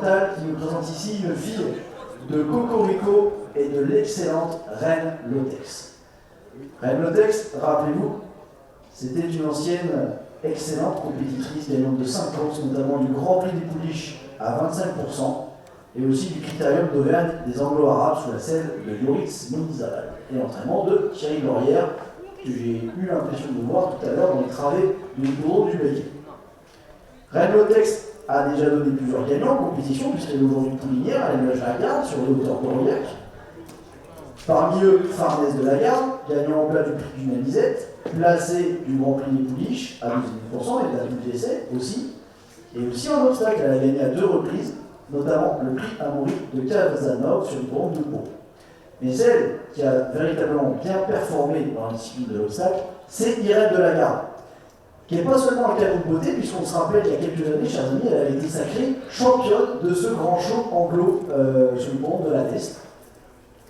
Occidentale qui nous présente ici une fille de Cocorico et de l'excellente Reine Lotex. Reine Lotex, rappelez-vous, c'était une ancienne excellente compétitrice gagnante de 5 courses, notamment du Grand Prix des Pouliches à 25% et aussi du Critérium d'Auvergne des Anglo-Arabes sous la selle de Yoritz Mendizabal et l'entraînement de Thierry Laurière, que j'ai eu l'impression de voir tout à l'heure dans les travées du bureau du Béquet. Reine Lotex a déjà donné plusieurs gagnants en compétition, puisqu'elle est aujourd'hui poulinière à l'élevage Lagarde sur les hauteurs d'Aurillac. Parmi eux, Farnèse de Lagarde, gagnant en plat du prix du Nanizette, placé du Grand Prix des Pouliches à 12,5% et de la double essai aussi. Et aussi en obstacle, elle a gagné à 2 reprises, notamment le prix Amaury de Kazanov sur le Grand de Pau. Mais celle qui a véritablement bien performé dans la discipline de l'obstacle, c'est Irène de Lagarde, qui n'est pas seulement un cadeau de beauté, puisqu'on se rappelle qu'il y a quelques années, chers amis, elle avait été sacrée championne de ce grand show anglo sur le pont de la Teste,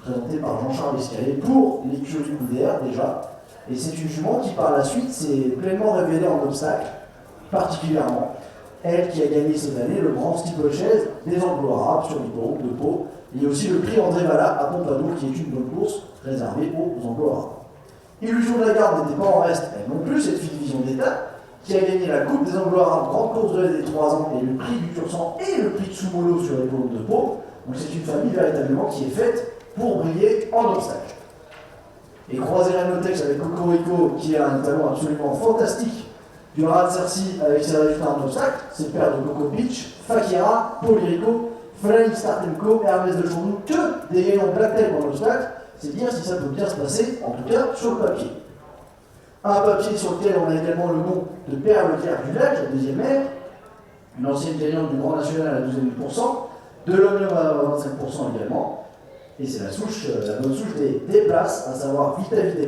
présenté par Jean-Charles Escalier pour l'écurie Coudert déjà. Et c'est une jument qui par la suite s'est pleinement révélée en obstacle, particulièrement. Elle qui a gagné cette année le grand steeplechase des Anglo-Arabes sur l'hippodrome de Pau. Il y a aussi le prix André Vallat à Pompadour qui est une bonne course réservée aux Anglo-Arabes. Illusion de la Garde n'était pas en reste, elle non plus, cette fille de Vision d'État, qui a gagné la Coupe des Anglo-Arabes, grande course de des 3 ans, et le prix du Tursan et le prix de Soumolo sur l'hippodrome de Pau. Donc c'est une famille véritablement qui est faite pour briller en obstacle. Et croiser Reine Lotex avec Cocorico, qui a un talent absolument fantastique, du Rat de Cercy avec ses résultats en obstacle, c'est le père de Coco Beach, Fakira, Paul Irico, Flying Startenco, Hermès de Journou, que des gagnants Black Tape en obstacle, c'est dire si ça peut bien se passer, en tout cas sur le papier. Un papier sur lequel on a également le nom de Père Leclerc du Lac, la deuxième mère, une ancienne gagnante du Grand National à 12,5%, de l'Omnium à 25% également, et c'est la bonne souche des places, à savoir Vita Vita